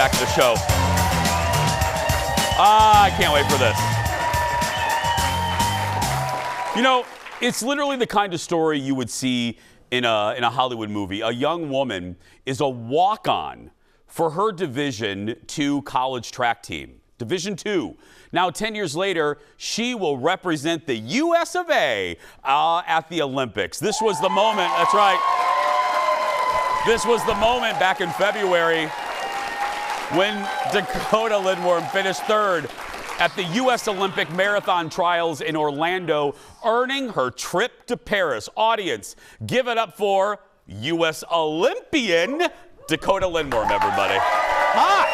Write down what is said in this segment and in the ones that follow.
back to the show. I can't wait for this. You know, it's literally the kind of story you would see in a Hollywood movie. A young woman is a walk-on for her Division II college track team. Division II. Now, 10 years later, she will represent the US of A at the Olympics. This was the moment, that's right. This was the moment back in February when Dakotah Lindwurm finished third at the U.S. Olympic Marathon Trials in Orlando, earning her trip to Paris. Audience, give it up for U.S. Olympian Dakotah Lindwurm, everybody. Hi.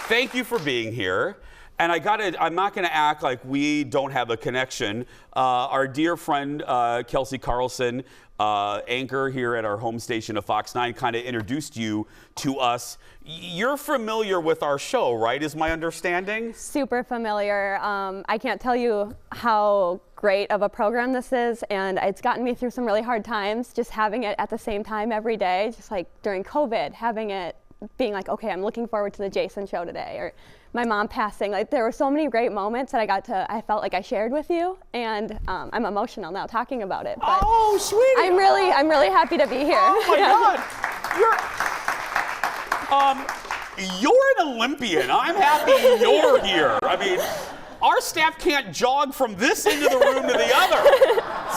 Thank you for being here. And I'm not gonna act like we don't have a connection. Our dear friend, Kelsey Carlson, anchor here at our home station of Fox 9, kind of introduced you to us. You're familiar with our show, right, is my understanding? Super familiar. I can't tell you how great of a program this is, and it's gotten me through some really hard times, just having it at the same time every day, just like during COVID, having it being like, okay, I'm looking forward to the Jason show today, or my mom passing. Like, there were so many great moments that I felt like I shared with you, and I'm emotional now talking about it. But oh, sweetie. I'm really happy to be here. Oh my God. You're an Olympian. I'm happy you're here. I mean, our staff can't jog from this end of the room to the other.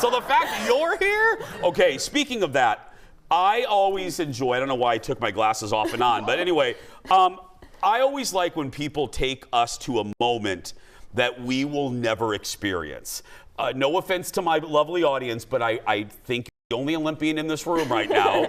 So the fact that you're here, okay, speaking of that, I always enjoy, I don't know why I took my glasses off and on, but anyway, I always like when people take us to a moment that we will never experience. No offense to my lovely audience, but I think you're the only Olympian in this room right now.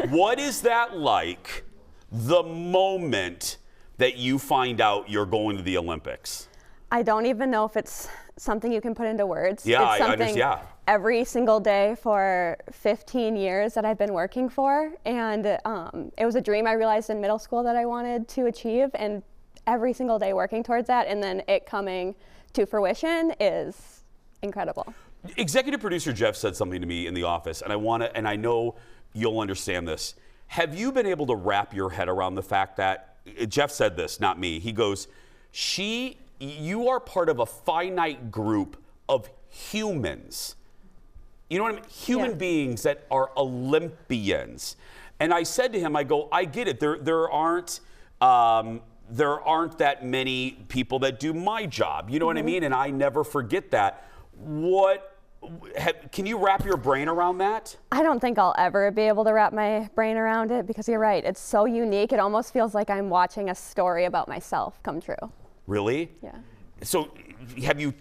What is that like, the moment that you find out you're going to the Olympics? I don't even know if it's something you can put into words. Yeah, it's something every single day for 15 years that I've been working for. And it was a dream I realized in middle school that I wanted to achieve, and every single day working towards that, and then it coming to fruition is incredible. Executive producer Jeff said something to me in the office, and I know you'll understand this. Have you been able to wrap your head around the fact that, Jeff said this, not me, he goes, you are part of a finite group of humans. You know what I mean? Human beings that are Olympians. And I said to him, I go, I get it. There aren't that many people that do my job. You know what I mean? And I never forget that. Can you wrap your brain around that? I don't think I'll ever be able to wrap my brain around it, because you're right. It's so unique. It almost feels like I'm watching a story about myself come true. Really? Yeah. So have you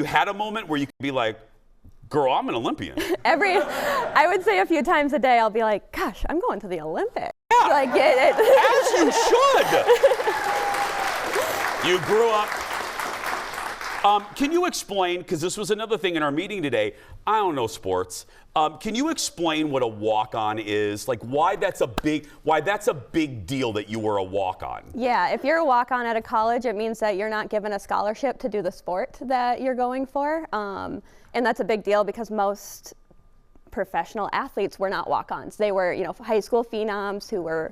had a moment where you could be like, girl, I'm an Olympian? I would say a few times a day, I'll be like, gosh, I'm going to the Olympics. Yeah, like, as you should. You grew up. Can you explain, because this was another thing in our meeting today, I don't know sports. Can you explain what a walk-on is? Like, why that's a big deal that you were a walk-on? Yeah, if you're a walk-on at a college, it means that you're not given a scholarship to do the sport that you're going for. And that's a big deal because most professional athletes were not walk-ons. They were, high school phenoms who were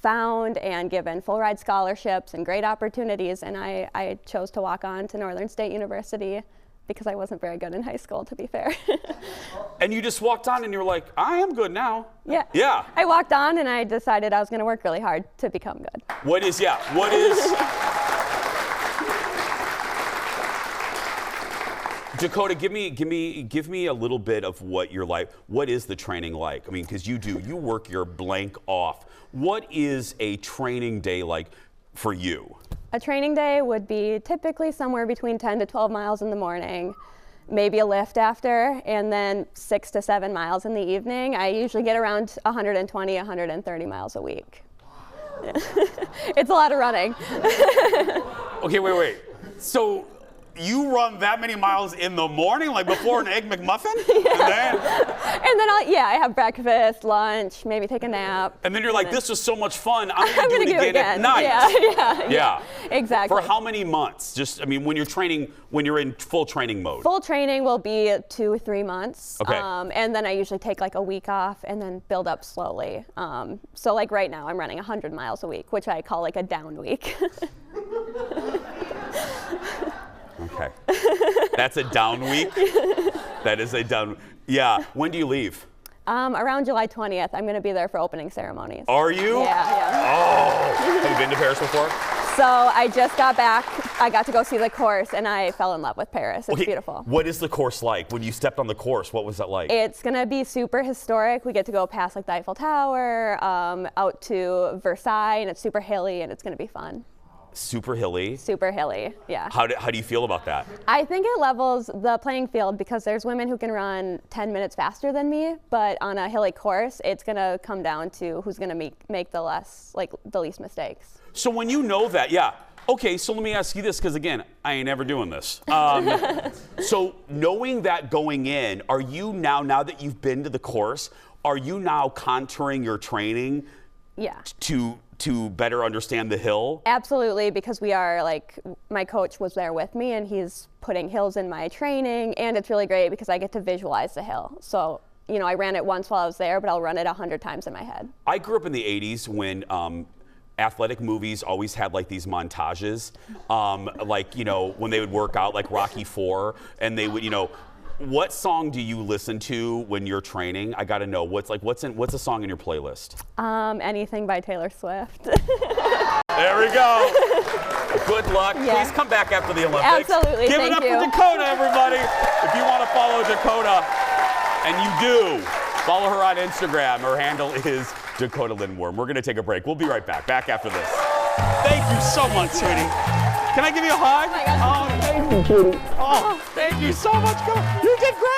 found and given full ride scholarships and great opportunities, and I chose to walk on to Northern State University because I wasn't very good in high school, to be fair. And you just walked on and you were like, I am good now. Yeah. Yeah. I walked on and I decided I was going to work really hard to become good. Dakotah, give me a little bit of what your life, what is the training like? I mean, because you work your blank off. What is a training day like for you? A training day would be typically somewhere between 10 to 12 miles in the morning, maybe a lift after, and then 6 to 7 miles in the evening. I usually get around 120, 130 miles a week. Yeah. It's a lot of running. Okay, wait. So you run that many miles in the morning, like before an Egg McMuffin? Yeah. And then I have breakfast, lunch, maybe take a nap. And then you're like, this was so much fun. I'm going to do it again at night. Yeah. Exactly. For how many months? Just, I mean, when you're in full training mode. Full training will be 2-3 months. Okay. And then I usually take like a week off and then build up slowly. So like right now I'm running 100 miles a week, which I call like a down week. Okay. That's a down week? That is a down. Yeah. When do you leave? Around July 20th. I'm going to be there for opening ceremonies. Are you? Yeah. Oh. Have you been to Paris before? So I just got back. I got to go see the course, and I fell in love with Paris. It's beautiful. What is the course like? When you stepped on the course, what was that like? It's going to be super historic. We get to go past like the Eiffel Tower, out to Versailles, and it's super hilly, and it's going to be fun. Super hilly? Super hilly, yeah. How do you feel about that? I think it levels the playing field because there's women who can run 10 minutes faster than me, but on a hilly course, it's going to come down to who's going to make the least mistakes. So when you know that, yeah. Okay, so let me ask you this, because again, I ain't ever doing this. So knowing that going in, are you now that you've been to the course, are you now contouring your training to better understand the hill? Absolutely, because we are my coach was there with me and he's putting hills in my training, and it's really great because I get to visualize the hill. So, I ran it once while I was there, but I'll run it 100 times in my head. I grew up in the 80s when athletic movies always had like these montages, when they would work out, like Rocky IV, and they would, what song do you listen to when you're training? I got to know what's a song in your playlist? Anything by Taylor Swift. There we go. Good luck. Yeah. Please come back after the Olympics. Absolutely. Give it up for Dakotah, everybody. If you want to follow Dakotah, and you do, follow her on Instagram. Her handle is Dakotah Lindwurm. We're going to take a break. We'll be right back. Back after this. Thank you so much, sweetie. Can I give you a hug? Oh my God. Thank you, sweetie. Oh, thank you so much. You did great.